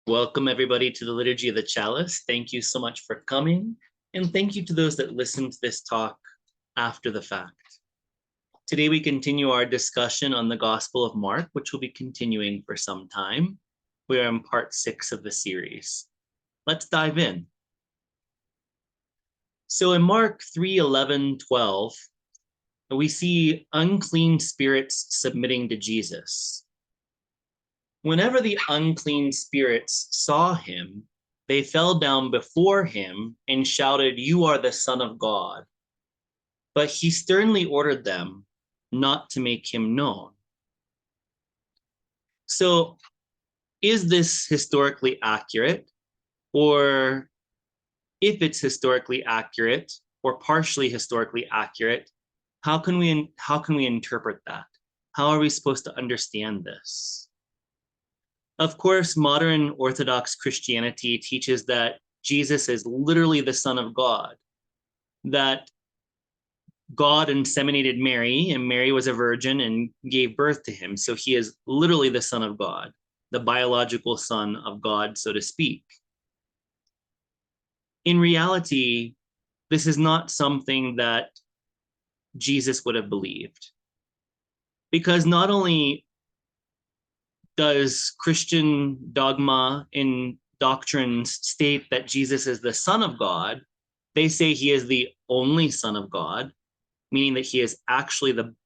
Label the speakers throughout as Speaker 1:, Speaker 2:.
Speaker 1: Welcome, everybody, to the Liturgy of the Chalice. Thank you so much for coming, and thank you to those that listened to this talk after the fact. Today, we continue our discussion on the Gospel of Mark, which will be continuing for some time. We are in part 6 of the series. Let's dive in. So in Mark 3, 11, 12, we see unclean spirits submitting to Jesus. Whenever the unclean spirits saw him, they fell down before him and shouted, "You are the Son of God." But he sternly ordered them not to make him known. So, is this historically accurate? Or if it's historically accurate or partially historically accurate, how can we interpret that? How are we supposed to understand this? Of course, modern Orthodox Christianity teaches that Jesus is literally the Son of God, that God inseminated Mary, and Mary was a virgin and gave birth to him. So he is literally the Son of God, the biological Son of God, so to speak. In reality, this is not something that Jesus would have believed. Because not only does Christian dogma and doctrines state that Jesus is the Son of God, they say he is the only Son of God, meaning that he is actually the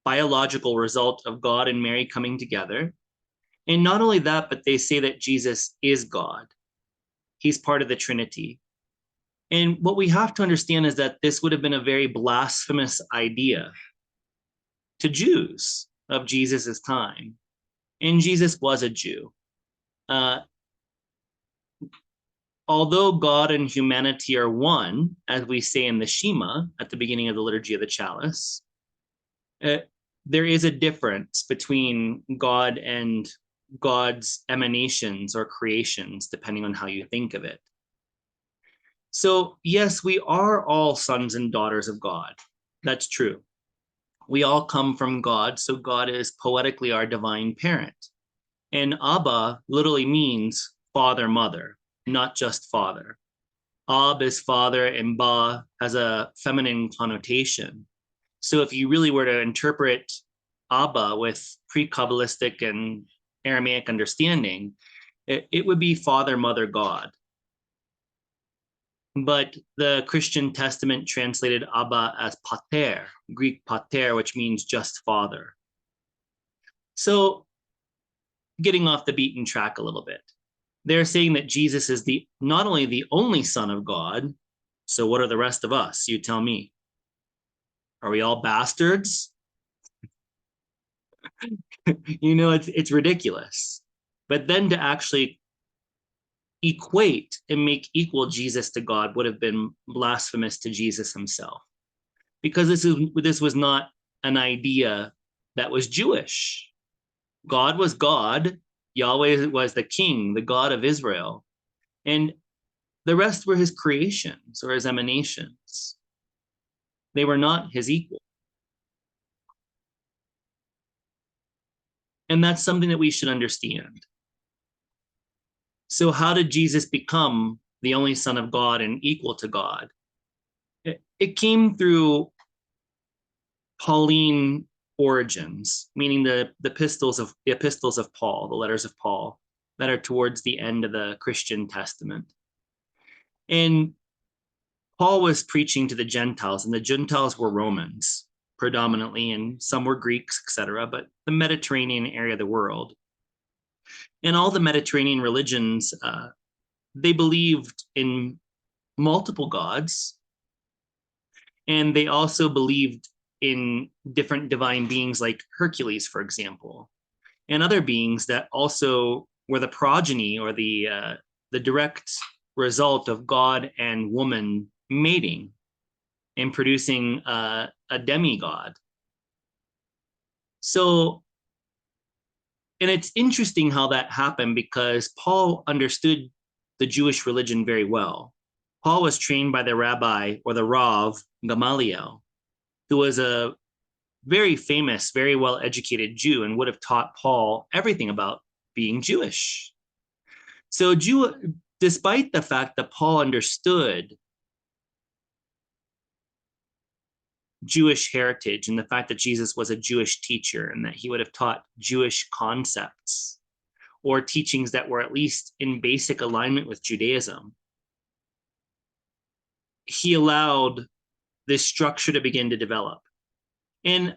Speaker 1: biological result of God and Mary coming together. And not only that, but they say that Jesus is God. He's part of the Trinity. And what we have to understand is that this would have been a very blasphemous idea to Jews of Jesus's time. And Jesus was a Jew. Although God and humanity are one, as we say in the Shema at the beginning of the Liturgy of the Chalice, there is a difference between God and God's emanations or creations, depending on how you think of it. So, yes, we are all sons and daughters of God. That's true. We all come from God, so God is poetically our divine parent. And Abba literally means father, mother, not just father. Ab is father, and Ba has a feminine connotation. So if you really were to interpret Abba with pre-Kabbalistic and Aramaic understanding, it would be Father, Mother, God. But the Christian Testament translated Abba as pater, Greek pater, which means just father. So getting off the beaten track a little bit, they're saying that Jesus is not only the only Son of God, so what are the rest of us? You tell me. Are we all bastards? It's ridiculous. But then to actually equate and make equal Jesus to God would have been blasphemous to Jesus himself, because this was not an idea that was Jewish. God was God. Yahweh was the king, the God of Israel, and the rest were his creations or his emanations. They were not his equal. And that's something that we should understand. So how did Jesus become the only Son of God and equal to God? It came through Pauline origins, meaning the epistles of Paul, the letters of Paul that are towards the end of the Christian Testament. And Paul was preaching to the Gentiles, and the Gentiles were Romans predominantly, and some were Greeks, etc., but the Mediterranean area of the world. And all the Mediterranean religions, they believed in multiple gods, and they also believed in different divine beings like Hercules, for example, and other beings that also were the progeny or the direct result of God and woman mating and producing a demigod. So, and it's interesting how that happened because Paul understood the Jewish religion very well. Paul was trained by the rabbi or the Rav Gamaliel, who was a very famous, very well-educated Jew and would have taught Paul everything about being Jewish. So despite the fact that Paul understood Jewish heritage and the fact that Jesus was a Jewish teacher and that he would have taught Jewish concepts or teachings that were at least in basic alignment with Judaism, he allowed this structure to begin to develop. And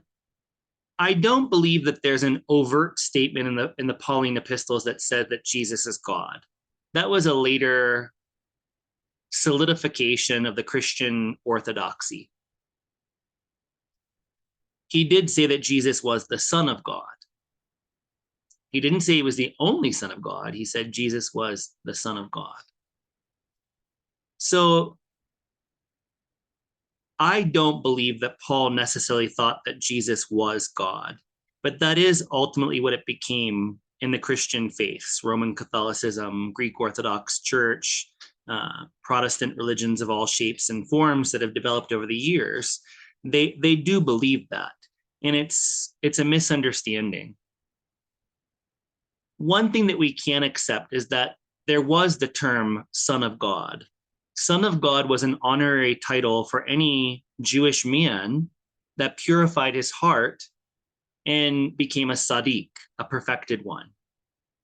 Speaker 1: I don't believe that there's an overt statement in the Pauline epistles that said that Jesus is God. That was a later solidification of the Christian orthodoxy. He did say that Jesus was the Son of God. He didn't say he was the only Son of God. He said Jesus was the Son of God. So I don't believe that Paul necessarily thought that Jesus was God, but that is ultimately what it became in the Christian faiths, Roman Catholicism, Greek Orthodox Church, Protestant religions of all shapes and forms that have developed over the years. They do believe that, and it's a misunderstanding. One thing that we can accept is that there was the term Son of God. Son of God was an honorary title for any Jewish man that purified his heart and became a tzaddik, a perfected one,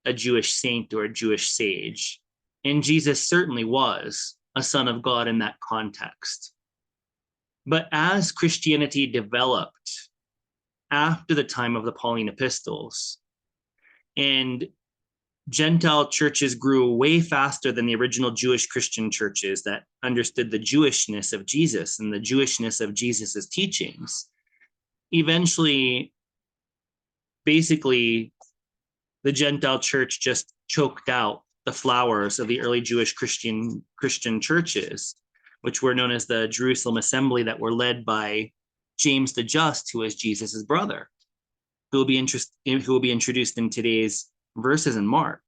Speaker 1: a Jewish saint or a Jewish sage. And Jesus certainly was a son of God in that context. But as Christianity developed after the time of the Pauline epistles, and Gentile churches grew way faster than the original Jewish Christian churches that understood the Jewishness of Jesus and the Jewishness of Jesus's teachings. Eventually, basically, the Gentile church just choked out the flowers of the early Jewish Christian churches, which were known as the Jerusalem Assembly, that were led by James the Just, who was Jesus's brother, who will be introduced in today's verses in Mark.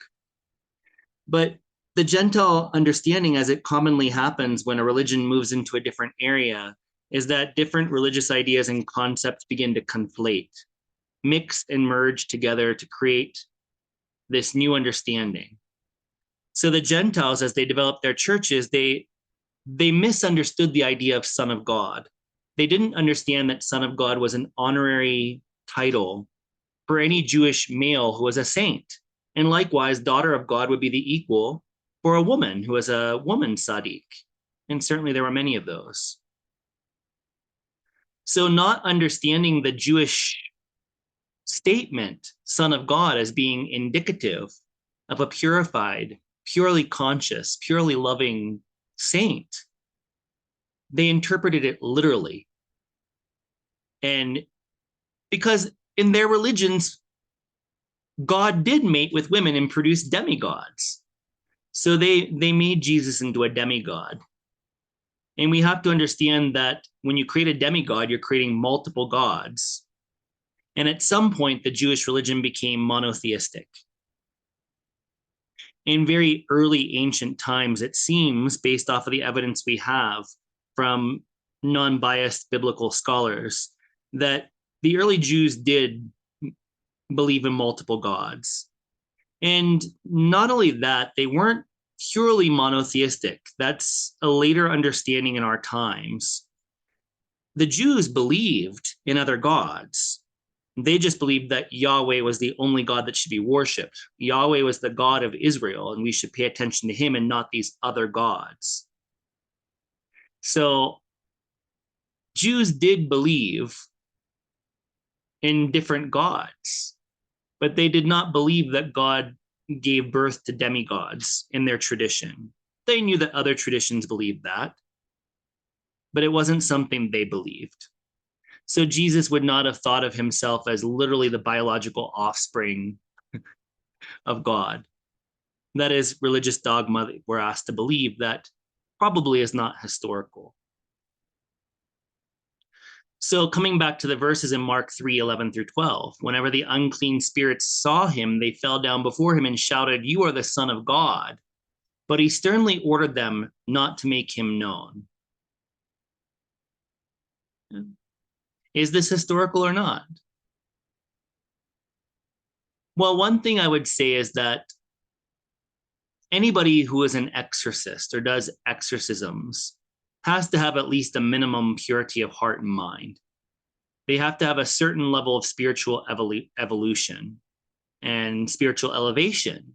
Speaker 1: But the Gentile understanding, as it commonly happens when a religion moves into a different area, is that different religious ideas and concepts begin to conflate, mix and merge together to create this new understanding. So the Gentiles, as they developed their churches, they misunderstood the idea of Son of God. They didn't understand that Son of God was an honorary title for any Jewish male who was a saint. And likewise, daughter of God would be the equal for a woman who was a woman tzaddik. And certainly there were many of those. So not understanding the Jewish statement, Son of God, as being indicative of a purified, purely conscious, purely loving saint, they interpreted it literally. And because in their religions, God did mate with women and produce demigods. So they made Jesus into a demigod. And we have to understand that when you create a demigod, you're creating multiple gods. And at some point, the Jewish religion became monotheistic. In very early ancient times, it seems, based off of the evidence we have from non-biased biblical scholars, that the early Jews did believe in multiple gods. And not only that, they weren't purely monotheistic. That's a later understanding in our times. The Jews believed in other gods. They just believed that Yahweh was the only God that should be worshipped. Yahweh was the God of Israel, and we should pay attention to him and not these other gods. So Jews did believe in different gods, but they did not believe that God gave birth to demigods in their tradition. They knew that other traditions believed that, but it wasn't something they believed. So Jesus would not have thought of himself as literally the biological offspring of God. That is religious dogma that we're asked to believe that probably is not historical. So coming back to the verses in Mark 3:11-12, whenever the unclean spirits saw him, they fell down before him and shouted, "You are the Son of God." But he sternly ordered them not to make him known. Is this historical or not? Well, one thing I would say is that anybody who is an exorcist or does exorcisms has to have at least a minimum purity of heart and mind. They have to have a certain level of spiritual evolution and spiritual elevation.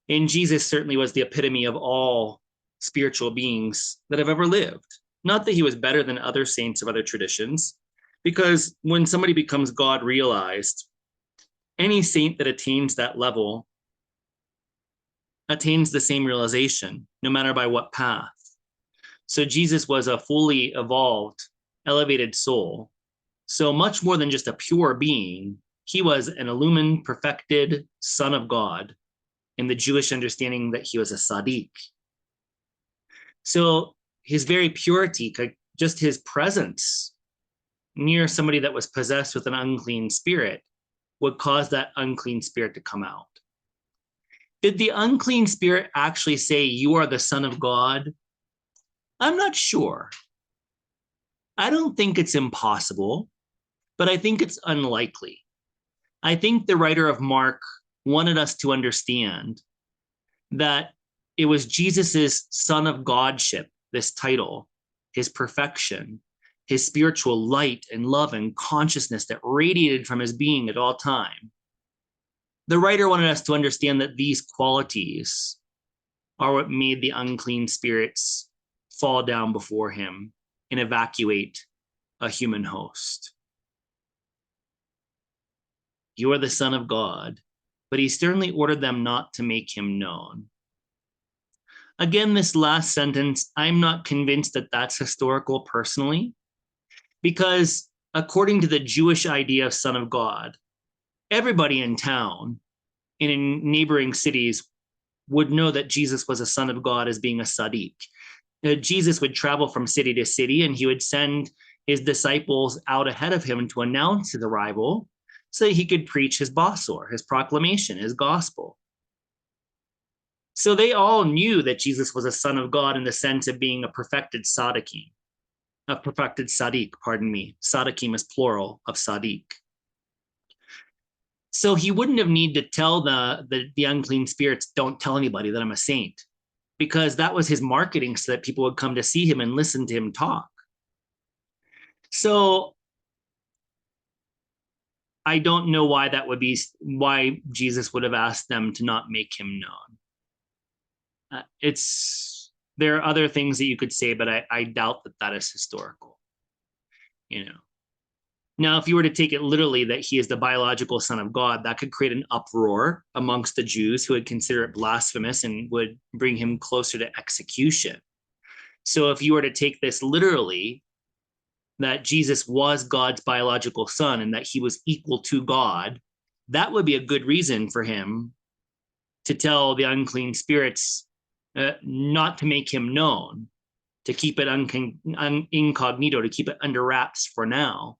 Speaker 1: And Jesus certainly was the epitome of all spiritual beings that have ever lived. Not that he was better than other saints of other traditions, because when somebody becomes God realized, any saint that attains that level attains the same realization, no matter by what path. So Jesus was a fully evolved, elevated soul. So much more than just a pure being, he was an illumined, perfected Son of God in the Jewish understanding that he was a Sadiq. So his very purity, just his presence near somebody that was possessed with an unclean spirit, would cause that unclean spirit to come out. Did the unclean spirit actually say, "You are the Son of God"? I'm not sure. I don't think it's impossible, but I think it's unlikely. I think the writer of Mark wanted us to understand that it was Jesus's Son of Godship, this title, his perfection, his spiritual light and love and consciousness that radiated from his being at all time. The writer wanted us to understand that these qualities are what made the unclean spirits fall down before him and evacuate a human host. You are the Son of God, but he sternly ordered them not to make him known. Again, this last sentence, I'm not convinced that that's historical personally, because according to the Jewish idea of Son of God, everybody in town and in neighboring cities would know that Jesus was a Son of God as being a Sadiq. Jesus would travel from city to city, and he would send his disciples out ahead of him to announce his arrival so he could preach his basor, his proclamation, his gospel. So they all knew that Jesus was a Son of God in the sense of being a perfected Sadiq, pardon me. Sadiqim is plural of Sadiq. So he wouldn't have needed to tell the unclean spirits, "Don't tell anybody that I'm a saint," because that was his marketing so that people would come to see him and listen to him talk. So I don't know why that would be, why Jesus would have asked them to not make him known. There are other things that you could say, but I doubt that that is historical. Now, if you were to take it literally that he is the biological Son of God, that could create an uproar amongst the Jews who would consider it blasphemous and would bring him closer to execution. So if you were to take this literally, that Jesus was God's biological son and that he was equal to God, that would be a good reason for him to tell the unclean spirits not to make him known, to keep it incognito, to keep it under wraps for now,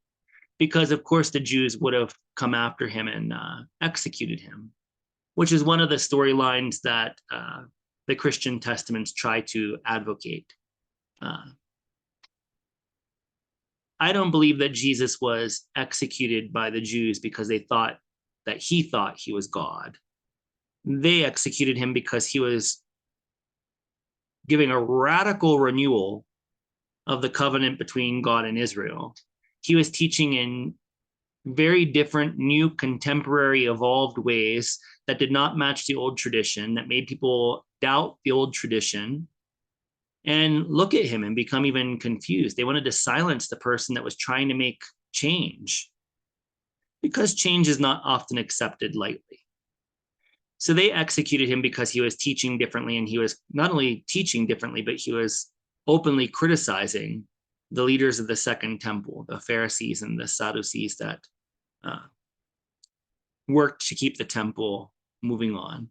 Speaker 1: because of course the Jews would have come after him and executed him, which is one of the storylines that the Christian testaments try to advocate. I don't believe that Jesus was executed by the Jews because they thought that he was God. They executed him because he was giving a radical renewal of the covenant between God and Israel. He was teaching in very different, new, contemporary, evolved ways that did not match the old tradition, that made people doubt the old tradition and look at him and become even confused. They wanted to silence the person that was trying to make change, because change is not often accepted lightly. So they executed him because he was teaching differently, and he was not only teaching differently, but he was openly criticizing the leaders of the Second Temple, the Pharisees and the Sadducees that worked to keep the temple moving on.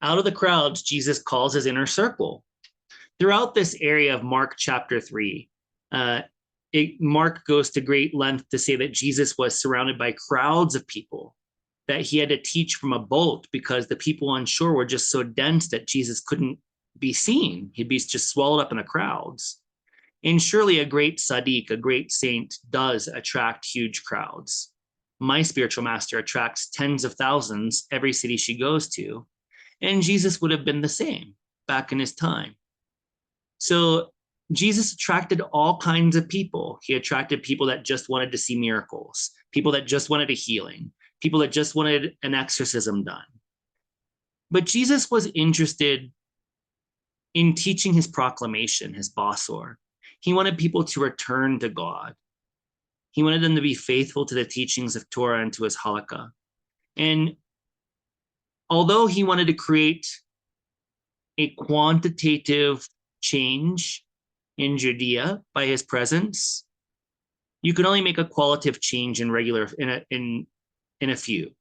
Speaker 1: Out of the crowds, Jesus calls his inner circle. Throughout this area of Mark chapter 3, Mark goes to great length to say that Jesus was surrounded by crowds of people, that he had to teach from a boat because the people on shore were just so dense that Jesus couldn't be seen. He'd be just swallowed up in the crowds. And surely a great Sadiq, a great saint, does attract huge crowds. My spiritual master attracts tens of thousands every city she goes to. And Jesus would have been the same back in his time. So Jesus attracted all kinds of people. He attracted people that just wanted to see miracles, people that just wanted a healing, people that just wanted an exorcism done. But Jesus was interested in teaching his proclamation, his basor. He wanted people to return to God. He wanted them to be faithful to the teachings of Torah and to his halakha. And although he wanted to create a quantitative change in Judea by his presence, you can only make a qualitative change in a few.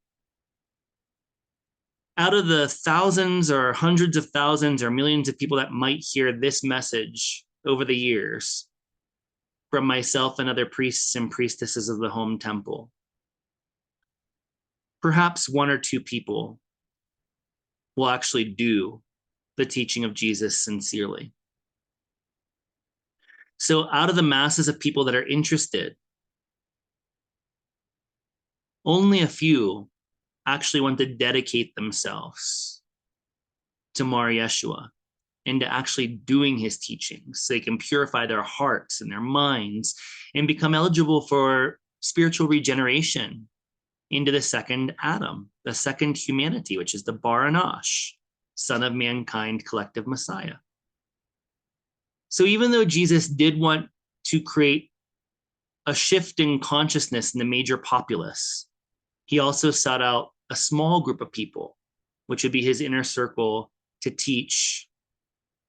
Speaker 1: Out of the thousands or hundreds of thousands or millions of people that might hear this message over the years from myself and other priests and priestesses of the home temple, perhaps one or two people will actually do the teaching of Jesus sincerely. So out of the masses of people that are interested, only a few actually want to dedicate themselves to Mar Yeshua and to actually doing his teachings so they can purify their hearts and their minds and become eligible for spiritual regeneration into the second Adam, the second humanity, which is the Bar Anash, Son of Mankind, collective Messiah. So even though Jesus did want to create a shift in consciousness in the major populace, he also sought out a small group of people, which would be his inner circle, to teach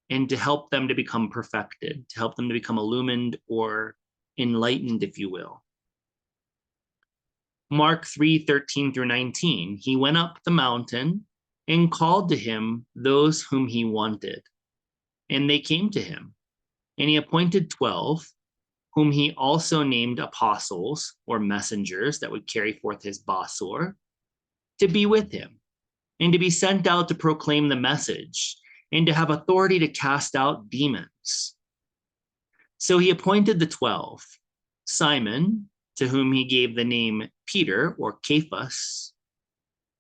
Speaker 1: and to help them to become perfected, to help them to become illumined or enlightened, if you will. Mark 3:13 through 19, he went up the mountain and called to him those whom he wanted, and they came to him. And he appointed 12, whom he also named apostles or messengers that would carry forth his basor, to be with him and to be sent out to proclaim the message and to have authority to cast out demons. So he appointed the 12, Simon, to whom he gave the name Peter or Cephas,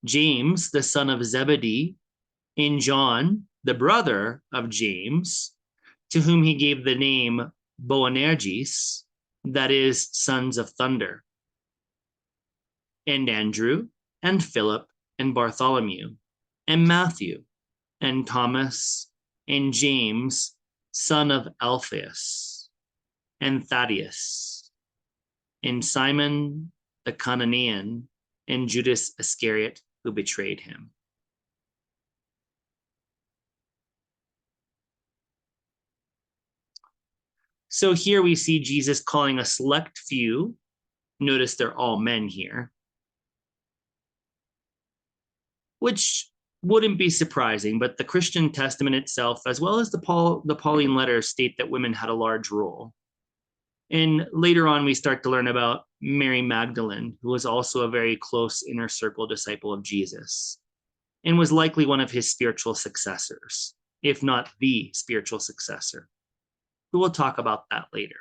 Speaker 1: James, the son of Zebedee, and John, the brother of James, to whom he gave the name Boanerges, that is, sons of thunder, and Andrew, and Philip, and Bartholomew, and Matthew, and Thomas, and James, son of Alphaeus, and Thaddeus, and Simon the Cananean, and Judas Iscariot, who betrayed him. So here we see Jesus calling a select few. Notice they're all men here, which wouldn't be surprising, but the Christian Testament itself, as well as the Pauline letters, state that women had a large role. And later on, we start to learn about Mary Magdalene, who was also a very close inner circle disciple of Jesus, and was likely one of his spiritual successors, if not the spiritual successor. We'll talk about that later.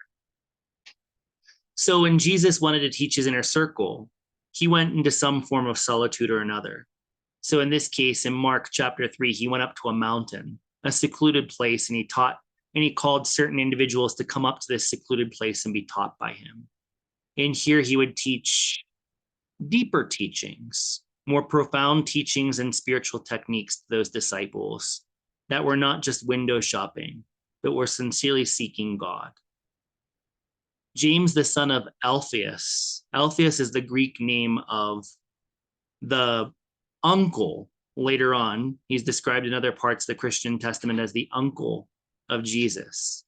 Speaker 1: So when Jesus wanted to teach his inner circle, he went into some form of solitude or another. So in this case, in Mark chapter 3, he went up to a mountain, a secluded place, and he taught, and he called certain individuals to come up to this secluded place and be taught by him. And here he would teach deeper teachings, more profound teachings and spiritual techniques to those disciples that were not just window shopping, but were sincerely seeking God. James, the son of Alphaeus. Alphaeus is the Greek name of the uncle. Later on, he's described in other parts of the Christian Testament as the uncle of Jesus.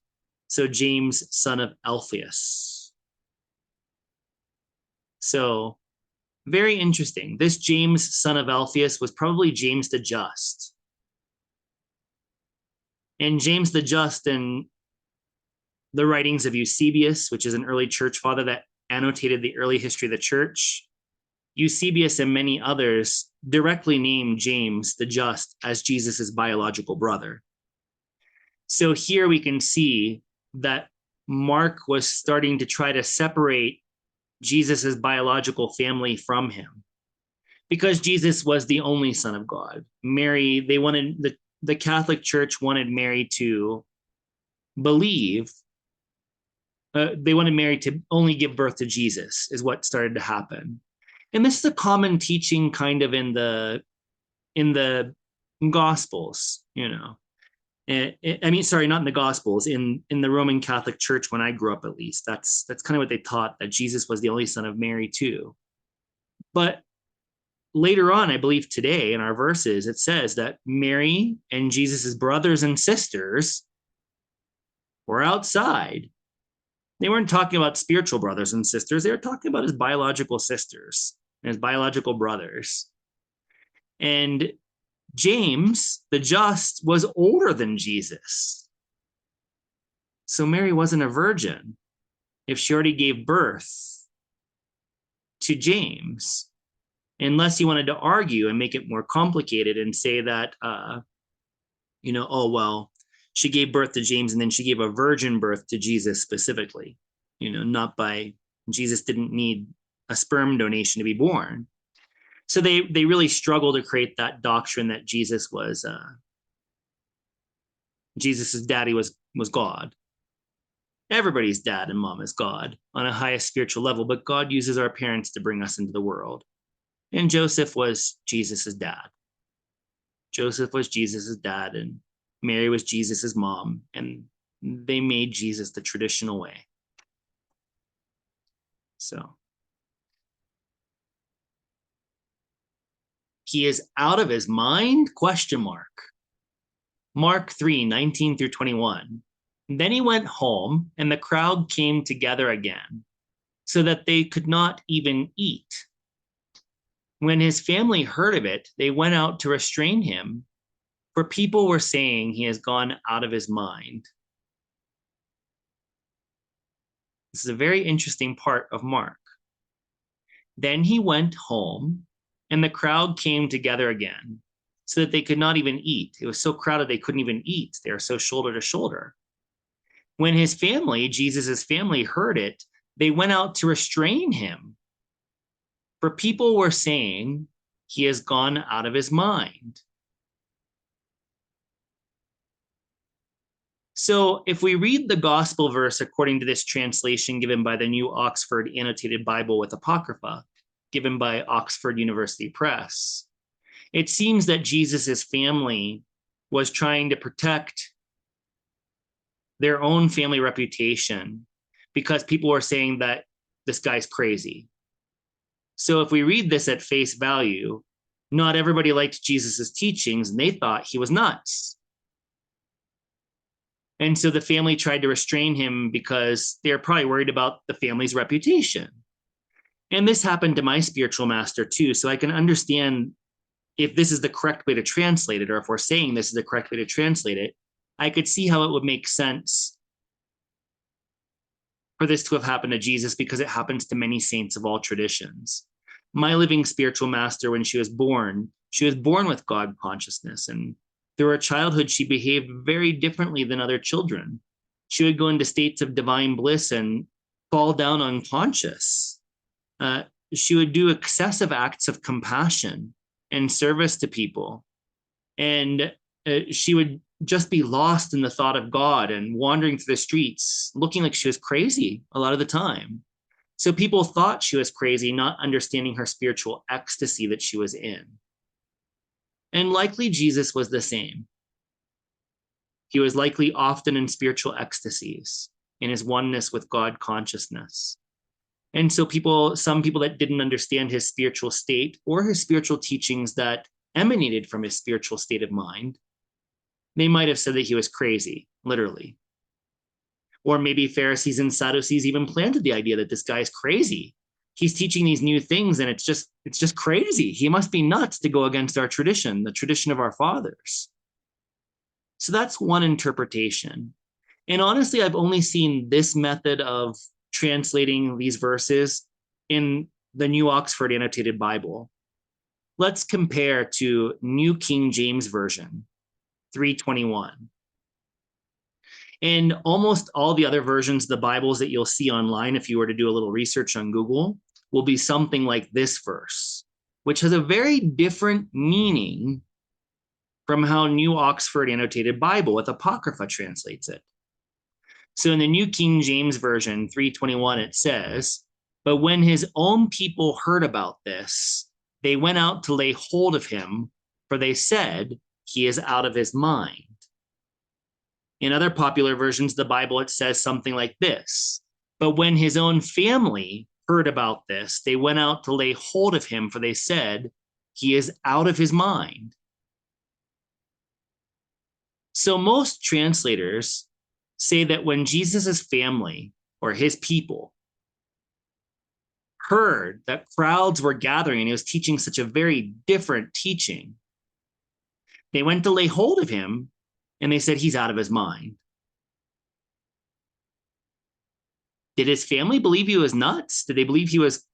Speaker 1: So James, son of Alphaeus. So very interesting. This James, son of Alphaeus, was probably James the Just. And James the Just, in the writings of Eusebius, which is an early church father that annotated the early history of the church, Eusebius and many others directly name James the Just as Jesus's biological brother. So here we can see that Mark was starting to try to separate Jesus's biological family from him, because Jesus was the only son of God. Mary, they wanted the Catholic Church wanted Mary to believe. They wanted Mary to only give birth to Jesus, is what started to happen. And this is a common teaching kind of in the Gospels, you know. I mean, sorry, not in the Gospels, in the Roman Catholic Church when I grew up, at least. That's kind of what they taught, that Jesus was the only son of Mary too. But later on, I believe today in our verses, it says that Mary and Jesus's brothers and sisters were outside. They weren't talking about spiritual brothers and sisters. They were talking about his biological sisters and his biological brothers. And James, the just, was older than Jesus. So Mary wasn't a virgin if she already gave birth to James, unless you wanted to argue and make it more complicated and say that, oh, well, she gave birth to James and then she gave a virgin birth to Jesus specifically, not by, Jesus didn't need a sperm donation to be born. So they really struggle to create that doctrine that Jesus was, Jesus's daddy was God. Everybody's dad and mom is God on a highest spiritual level, but God uses our parents to bring us into the world. And Joseph was Jesus's dad. Joseph was Jesus's dad, and Mary was Jesus's mom, and they made Jesus the traditional way. So he is out of his mind? ? Mark 3:19-21. Then he went home, and the crowd came together again, so that they could not even eat. When his family heard of it, they went out to restrain him, for people were saying he has gone out of his mind. This is a very interesting part of Mark. Then he went home, and the crowd came together again, so that they could not even eat. It was so crowded they couldn't even eat. They were so shoulder to shoulder. When his family, Jesus's family, heard it, they went out to restrain him, for people were saying he has gone out of his mind. So if we read the gospel verse according to this translation given by the New Oxford Annotated Bible with Apocrypha, given by Oxford University Press, it seems that Jesus's family was trying to protect their own family reputation because people were saying that this guy's crazy. So if we read this at face value, not everybody liked Jesus's teachings and they thought he was nuts. And so the family tried to restrain him because they're probably worried about the family's reputation. And this happened to my spiritual master too. So I can understand if this is the correct way to translate it, or if we're saying this is the correct way to translate it, I could see how it would make sense for this to have happened to Jesus, because it happens to many saints of all traditions. My living spiritual master, when she was born with God consciousness, and through her childhood, she behaved very differently than other children. She would go into states of divine bliss and fall down unconscious. She would do excessive acts of compassion and service to people. And she would just be lost in the thought of God and wandering through the streets, looking like she was crazy a lot of the time. So people thought she was crazy, not understanding her spiritual ecstasy that she was in. And likely Jesus was the same. He was likely often in spiritual ecstasies, in his oneness with God consciousness. And so some people that didn't understand his spiritual state or his spiritual teachings that emanated from his spiritual state of mind, they might have said that he was crazy, literally. Or maybe Pharisees and Sadducees even planted the idea that this guy is crazy. He's teaching these new things and it's just crazy. He must be nuts to go against our tradition, the tradition of our fathers. So that's one interpretation. And honestly, I've only seen this method of translating these verses in the New Oxford Annotated Bible. Let's compare to New King James Version, 321. And almost all the other versions of the Bibles that you'll see online, if you were to do a little research on Google, will be something like this verse, which has a very different meaning from how New Oxford Annotated Bible with Apocrypha translates it. So in the New King James Version, 321, it says, "But when his own people heard about this, they went out to lay hold of him, for they said, he is out of his mind." In other popular versions of the Bible, it says something like this: "But when his own family heard about this, they went out to lay hold of him, for they said, he is out of his mind." So most translators say that when Jesus's family or his people heard that crowds were gathering and he was teaching such a very different teaching, they went to lay hold of him and they said, he's out of his mind. Did his family believe he was nuts? Did they believe he was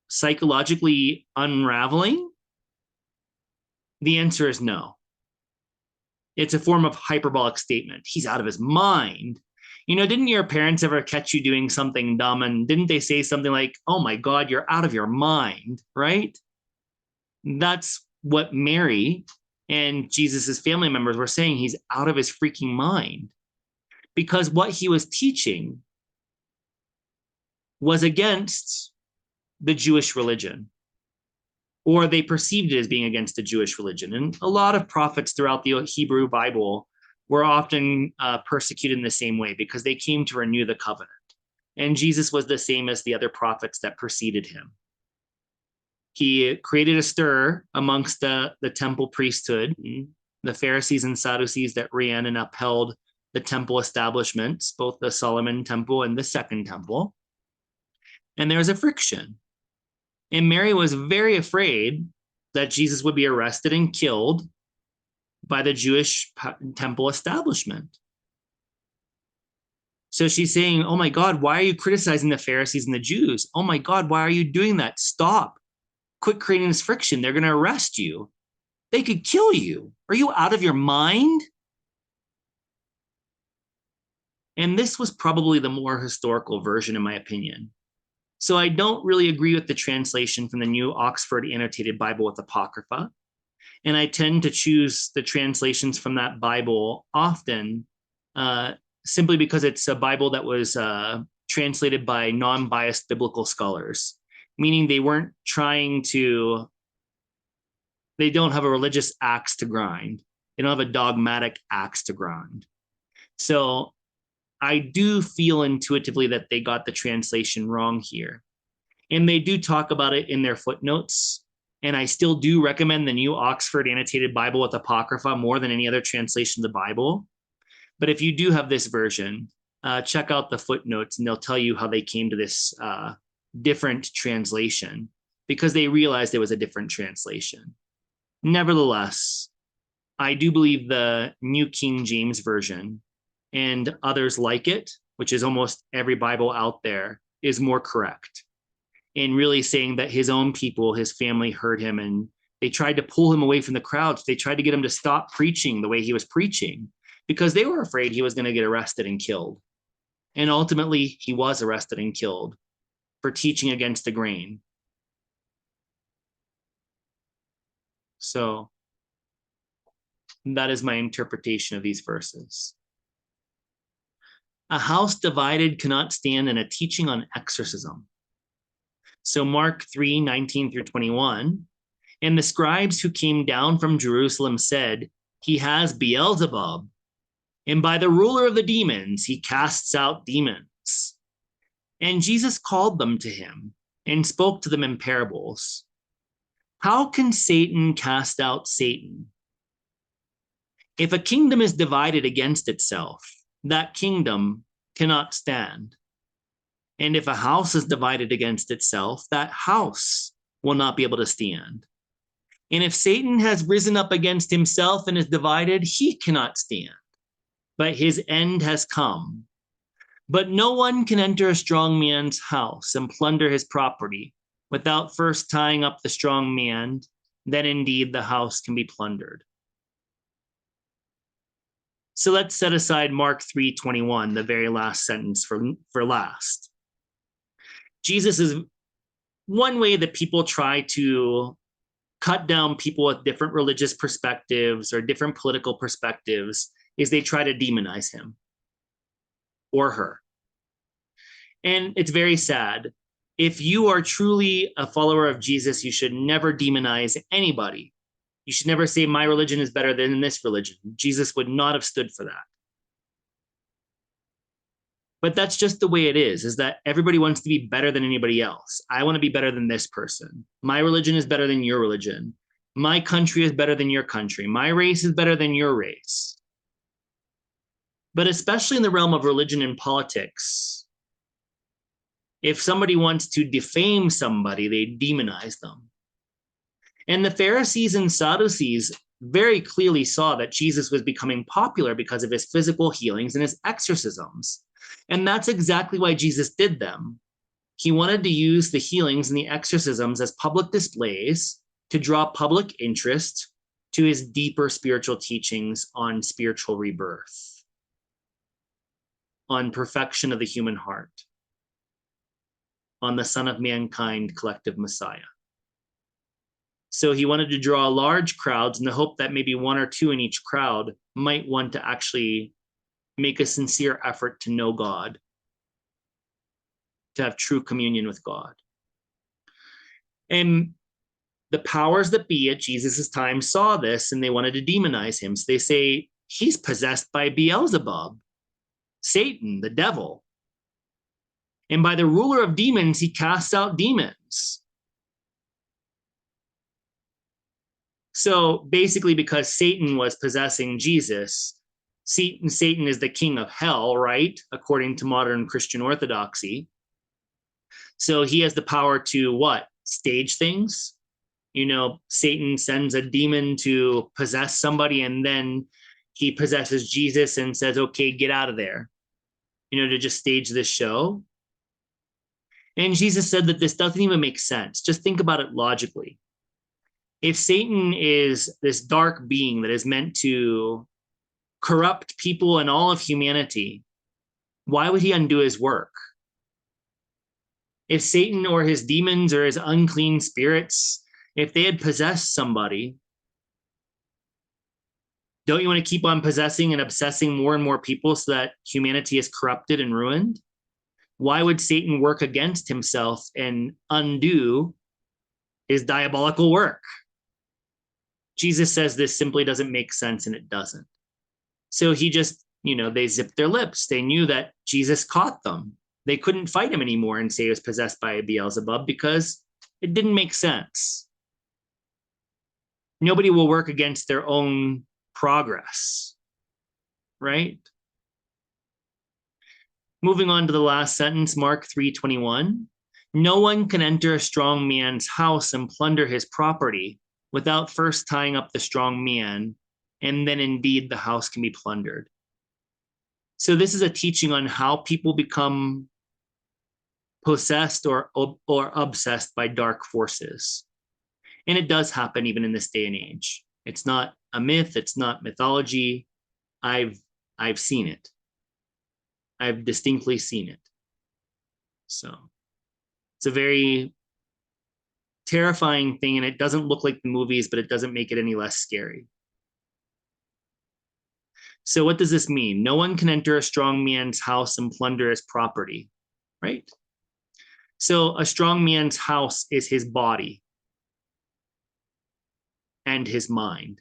Speaker 1: psychologically unraveling? The answer is no. It's a form of hyperbolic statement. He's out of his mind. You know, didn't your parents ever catch you doing something dumb and didn't they say something like, oh my God, you're out of your mind, right? That's what Mary and Jesus's family members were saying. He's out of his freaking mind, because what he was teaching was against the Jewish religion, or they perceived it as being against the Jewish religion. And a lot of prophets throughout the Hebrew Bible were often persecuted in the same way because they came to renew the covenant. And Jesus was the same as the other prophets that preceded him. He created a stir amongst the temple priesthood, the Pharisees and Sadducees that ran and upheld the temple establishments, both the Solomon temple and the second temple. And there was a friction. And Mary was very afraid that Jesus would be arrested and killed by the Jewish temple establishment. So she's saying, oh my God, why are you criticizing the Pharisees and the Jews? Oh my God, why are you doing that? Stop. Quit creating this friction. They're going to arrest you. They could kill you. Are you out of your mind? And this was probably the more historical version, in my opinion. So I don't really agree with the translation from the New Oxford Annotated Bible with Apocrypha. And I tend to choose the translations from that Bible often simply because it's a Bible that was translated by non-biased biblical scholars, meaning they weren't they don't have a religious axe to grind. They don't have a dogmatic axe to grind. So I do feel intuitively that they got the translation wrong here. And they do talk about it in their footnotes. And I still do recommend the New Oxford Annotated Bible with Apocrypha more than any other translation of the Bible. But if you do have this version, check out the footnotes and they'll tell you how they came to this different translation, because they realized it was a different translation. Nevertheless, I do believe the New King James Version and others like it, which is almost every Bible out there, is more correct in really saying that his own people, his family, heard him and they tried to pull him away from the crowds. They tried to get him to stop preaching the way he was preaching because they were afraid he was going to get arrested and killed. And ultimately, he was arrested and killed for teaching against the grain. So that is my interpretation of these verses. A house divided cannot stand, in a teaching on exorcism. So Mark 3:19-21, and the scribes who came down from Jerusalem said, he has Beelzebub, and by the ruler of the demons, he casts out demons. And Jesus called them to him and spoke to them in parables. How can Satan cast out Satan? If a kingdom is divided against itself, that kingdom cannot stand. And if a house is divided against itself, that house will not be able to stand. And if Satan has risen up against himself and is divided, he cannot stand, but his end has come. But no one can enter a strong man's house and plunder his property without first tying up the strong man. Then indeed the house can be plundered. So let's set aside Mark 3:21, the very last sentence for last. Jesus is one way that people try to cut down people with different religious perspectives or different political perspectives is they try to demonize him or her. And it's very sad. If you are truly a follower of Jesus, you should never demonize anybody. You should never say, my religion is better than this religion. Jesus would not have stood for that. But that's just the way it is that everybody wants to be better than anybody else. I want to be better than this person. My religion is better than your religion. My country is better than your country. My race is better than your race. But especially in the realm of religion and politics, if somebody wants to defame somebody, they demonize them. And the Pharisees and Sadducees very clearly saw that Jesus was becoming popular because of his physical healings and his exorcisms. And that's exactly why Jesus did them. He wanted to use the healings and the exorcisms as public displays to draw public interest to his deeper spiritual teachings on spiritual rebirth, on perfection of the human heart, on the Son of Mankind, collective Messiah. So he wanted to draw large crowds in the hope that maybe one or two in each crowd might want to actually make a sincere effort to know God, to have true communion with God. And the powers that be at Jesus' time saw this and they wanted to demonize him. So they say, he's possessed by Beelzebub, Satan, the devil. And by the ruler of demons, he casts out demons. So basically, because Satan was possessing Jesus, Satan is the king of hell, right? According to modern Christian orthodoxy. So he has the power to what? Stage things. You know, Satan sends a demon to possess somebody and then he possesses Jesus and says, okay, get out of there, you know, to just stage this show. And Jesus said that this doesn't even make sense. Just think about it logically. If Satan is this dark being that is meant to corrupt people and all of humanity, why would he undo his work? If Satan or his demons or his unclean spirits, if they had possessed somebody, don't you want to keep on possessing and obsessing more and more people so that humanity is corrupted and ruined? Why would Satan work against himself and undo his diabolical work? Jesus says this simply doesn't make sense, and it doesn't. So he just, you know, they zipped their lips. They knew that Jesus caught them. They couldn't fight him anymore and say he was possessed by a Beelzebub because it didn't make sense. Nobody will work against their own progress, right? Moving on to the last sentence, Mark 3:21. No one can enter a strong man's house and plunder his property without first tying up the strong man, and then indeed the house can be plundered. So this is a teaching on how people become possessed or obsessed by dark forces. And it does happen even in this day and age. It's not a myth, it's not mythology. I've seen it. I've distinctly seen it. So it's a very terrifying thing, and it doesn't look like the movies, but it doesn't make it any less scary. So what does this mean? No one can enter a strong man's house and plunder his property, right? So a strong man's house is his body and his mind.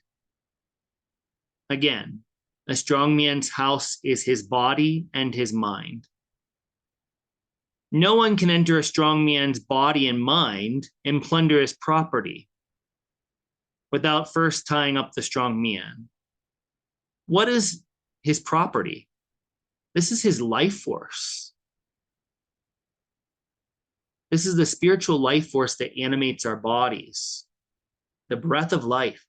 Speaker 1: Again, a strong man's house is his body and his mind. No one can enter a strong man's body and mind and plunder his property without first tying up the strong man. What is his property? This is his life force. This is the spiritual life force that animates our bodies, the breath of life.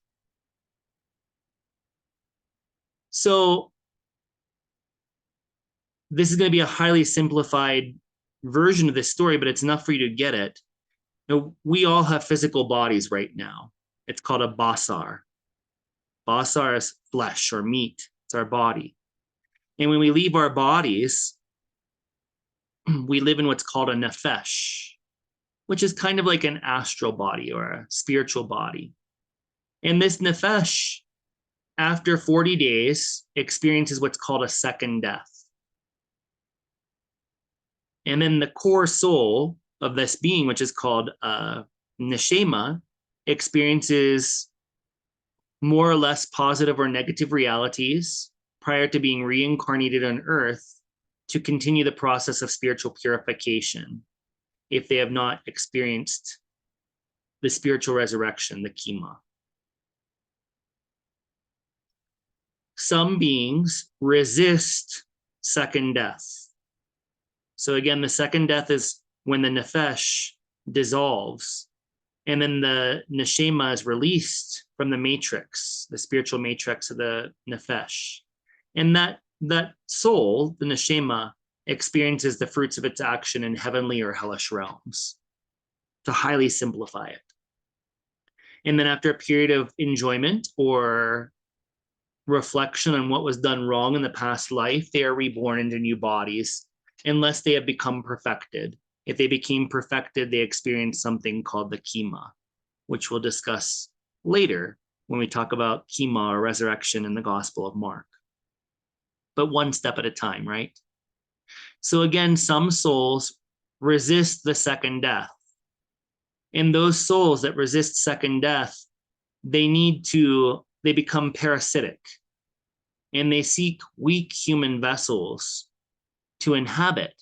Speaker 1: So this is going to be a highly simplified version of this story, but it's enough for you to get it. Now, we all have physical bodies right now. It's called a basar. Basar is flesh or meat. It's our body. And when we leave our bodies, we live in what's called a nefesh, which is kind of like an astral body or a spiritual body. And this nefesh, after 40 days, experiences what's called a second death. And then the core soul of this being, which is called neshama, experiences more or less positive or negative realities prior to being reincarnated on earth to continue the process of spiritual purification if they have not experienced the spiritual resurrection, the kima. Some beings resist second death. So again, the second death is when the nefesh dissolves and then the neshama is released from the matrix, the spiritual matrix of the nefesh. And that soul, the neshama, experiences the fruits of its action in heavenly or hellish realms, to highly simplify it. And then after a period of enjoyment or reflection on what was done wrong in the past life, they are reborn into new bodies, unless they have become perfected. If they became perfected, they experience something called the kima, which we'll discuss later when we talk about kima or resurrection in the Gospel of Mark. But one step at a time, right? So again, some souls resist the second death. And those souls that resist second death, they become parasitic. And they seek weak human vessels to inhabit.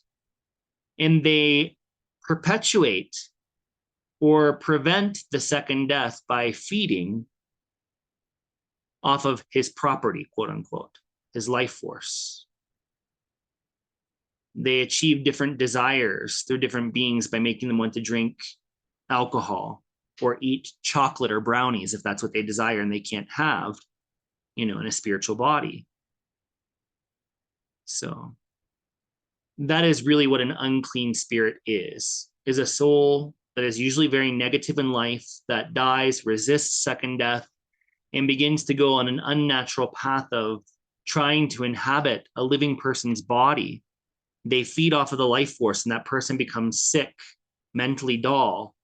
Speaker 1: And they perpetuate or prevent the second death by feeding off of his property, quote unquote, his life force. They achieve different desires through different beings by making them want to drink alcohol or eat chocolate or brownies if that's what they desire and they can't have, in a spiritual body. So that is really what an unclean spirit is a soul that is usually very negative in life, that dies, resists second death, and begins to go on an unnatural path of trying to inhabit a living person's body. They feed off of the life force, and that person becomes sick, mentally dull,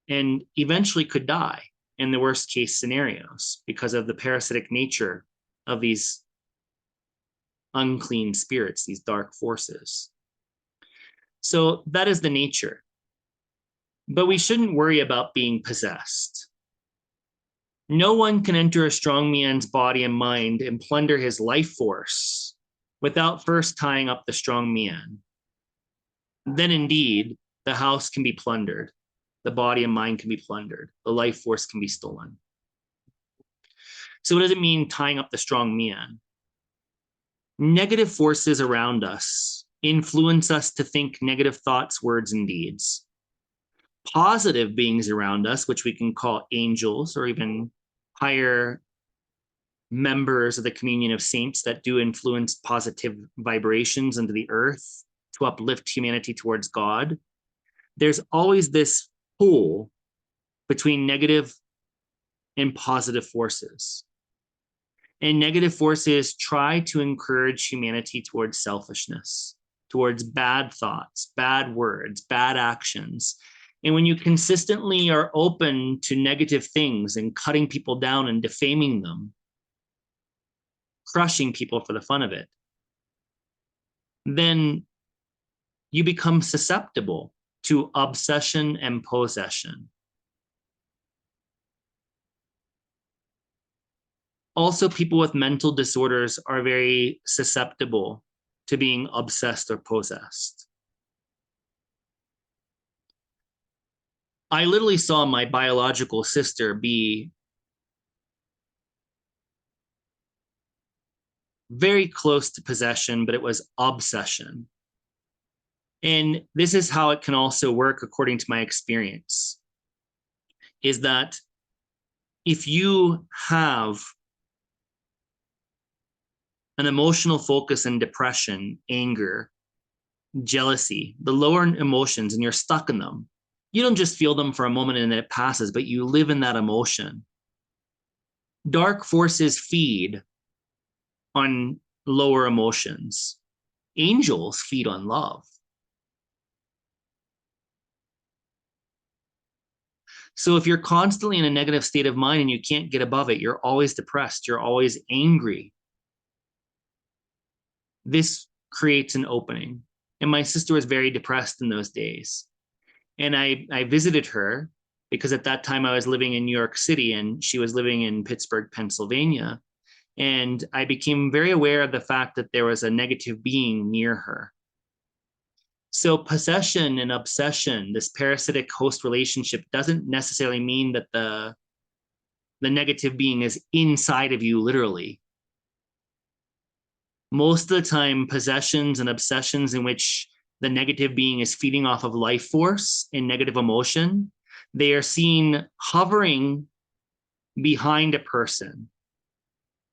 Speaker 1: and eventually could die in the worst case scenarios because of the parasitic nature of these unclean spirits, these dark forces. So that is the nature. But we shouldn't worry about being possessed. No one can enter a strong man's body and mind and plunder his life force without first tying up the strong man. Then indeed, the house can be plundered. The body and mind can be plundered. The life force can be stolen. So what does it mean tying up the strong man? Negative forces around us influence us to think negative thoughts, words, and deeds. Positive beings around us, which we can call angels or even higher members of the communion of saints that do influence positive vibrations into the earth to uplift humanity towards God. There's always this pull between negative and positive forces. And negative forces try to encourage humanity towards selfishness, towards bad thoughts, bad words, bad actions. And when you consistently are open to negative things and cutting people down and defaming them, crushing people for the fun of it, then you become susceptible to obsession and possession. Also, people with mental disorders are very susceptible to being obsessed or possessed. I literally saw my biological sister be very close to possession, but it was obsession. And this is how it can also work according to my experience, is that if you have an emotional focus in depression, anger, jealousy, the lower emotions, and you're stuck in them, you don't just feel them for a moment and then it passes, but you live in that emotion. Dark forces feed on lower emotions. Angels feed on love. So if you're constantly in a negative state of mind and you can't get above it, you're always depressed, you're always angry. This creates an opening. And my sister was very depressed in those days. And I visited her because at that time I was living in New York City and she was living in Pittsburgh, Pennsylvania. And I became very aware of the fact that there was a negative being near her. So possession and obsession, this parasitic host relationship, doesn't necessarily mean that the negative being is inside of you literally. Most of the time, possessions and obsessions in which the negative being is feeding off of life force and negative emotion, they are seen hovering behind a person.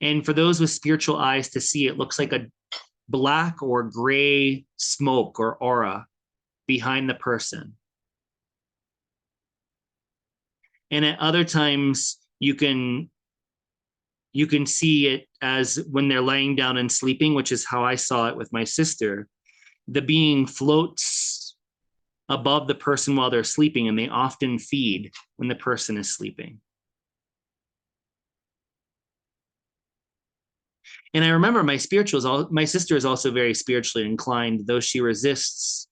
Speaker 1: And for those with spiritual eyes to see, it looks like a black or gray smoke or aura behind the person. And at other times, you can see it as when they're laying down and sleeping, which is how I saw it with my sister. The being floats above the person while they're sleeping, and they often feed when the person is sleeping. And I remember my sister is also very spiritually inclined, though she resists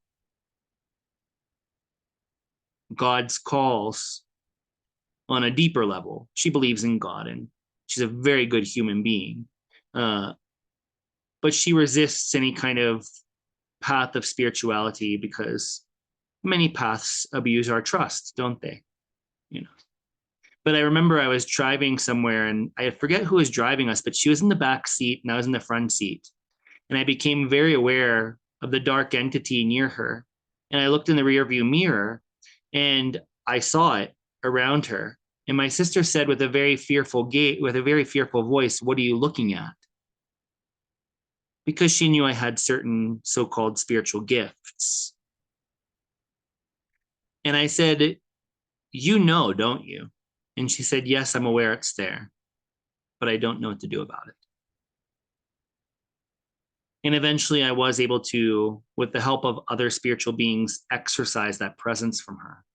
Speaker 1: God's calls on a deeper level. She believes in God and she's a very good human being. But she resists any kind of path of spirituality because many paths abuse our trust, don't they? You know. But I remember I was driving somewhere and I forget who was driving us, but she was in the back seat and I was in the front seat. And I became very aware of the dark entity near her. And I looked in the rearview mirror and I saw it around her. And my sister said with a very fearful voice, "What are you looking at?" Because she knew I had certain so-called spiritual gifts. And I said, "You know, don't you?" And she said, "Yes, I'm aware it's there, but I don't know what to do about it." And eventually I was able to, with the help of other spiritual beings, exorcise that presence from her.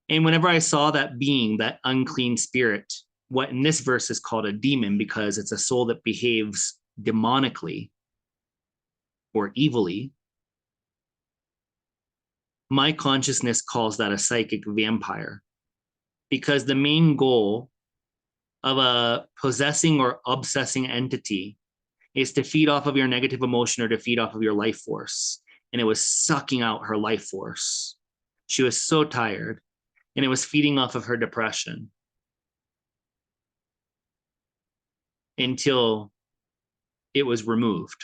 Speaker 1: And whenever I saw that being, that unclean spirit, what in this verse is called a demon because it's a soul that behaves demonically or evilly, my consciousness calls that a psychic vampire because the main goal of a possessing or obsessing entity is to feed off of your negative emotion or to feed off of your life force. And it was sucking out her life force. She was so tired and it was feeding off of her depression until it was removed.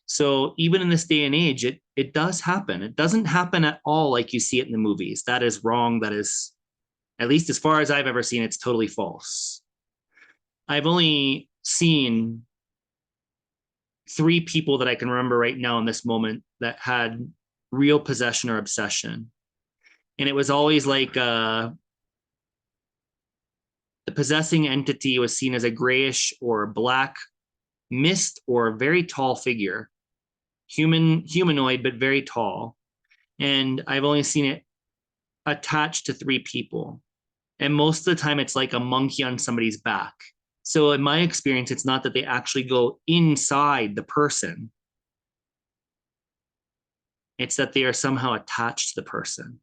Speaker 1: So even in this day and age, it does happen. It doesn't happen at all like you see it in the movies. That is wrong. That is, at least as far as I've ever seen, it's totally false. I've only seen 3 people that I can remember right now in this moment that had real possession or obsession. And it was always like the possessing entity was seen as a grayish or black mist or a very tall figure, humanoid, but very tall. And I've only seen it attached to 3 people. And most of the time, it's like a monkey on somebody's back. So, in my experience, it's not that they actually go inside the person, it's that they are somehow attached to the person.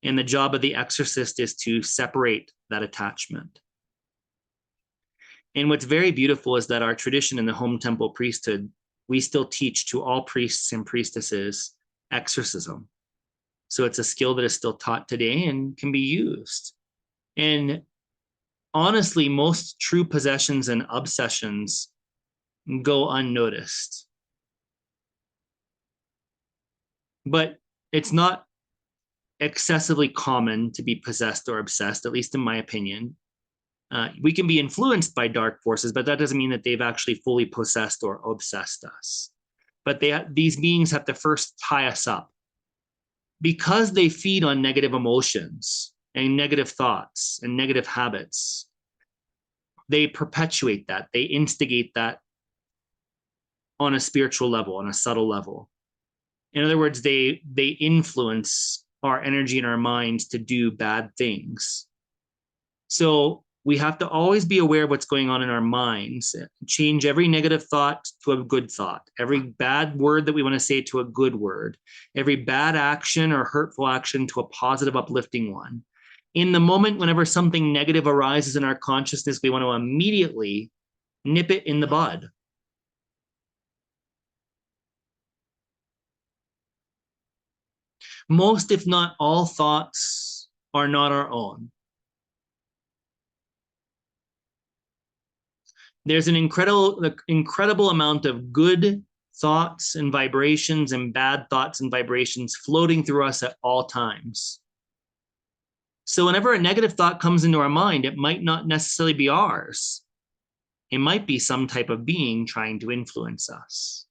Speaker 1: And the job of the exorcist is to separate that attachment. And what's very beautiful is that our tradition in the home temple priesthood, we still teach to all priests and priestesses exorcism. So it's a skill that is still taught today and can be used. And honestly, most true possessions and obsessions go unnoticed. But it's not excessively common to be possessed or obsessed, at least in my opinion. We can be influenced by dark forces, but that doesn't mean that they've actually fully possessed or obsessed us. But these beings have to first tie us up because they feed on negative emotions and negative thoughts and negative habits. they perpetuate that, they instigate that on a spiritual level, on a subtle level. In other words, they influence our energy and our minds to do bad things. So we have to always be aware of what's going on in our minds, change every negative thought to a good thought, every bad word that we want to say to a good word, every bad action or hurtful action to a positive, uplifting one. In the moment, whenever something negative arises in our consciousness, we want to immediately nip it in the bud. Most, if not all, thoughts are not our own. There's an incredible amount of good thoughts and vibrations and bad thoughts and vibrations floating through us at all times. So whenever a negative thought comes into our mind, it might not necessarily be ours. It might be some type of being trying to influence us.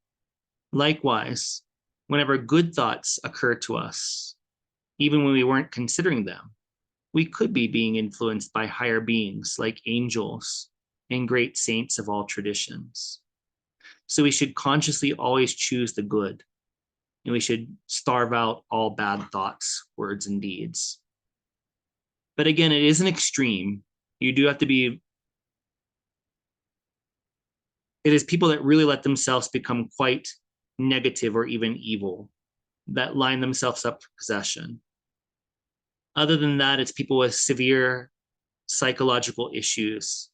Speaker 1: Likewise, whenever good thoughts occur to us, even when we weren't considering them, we could be being influenced by higher beings like angels and great saints of all traditions. So we should consciously always choose the good, and we should starve out all bad thoughts, words, and deeds. But again, it is an extreme. You do have to be, it is people that really let themselves become quite negative or even evil, that line themselves up for possession. Other than that, it's people with severe psychological issues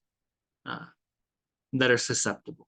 Speaker 1: that are susceptible.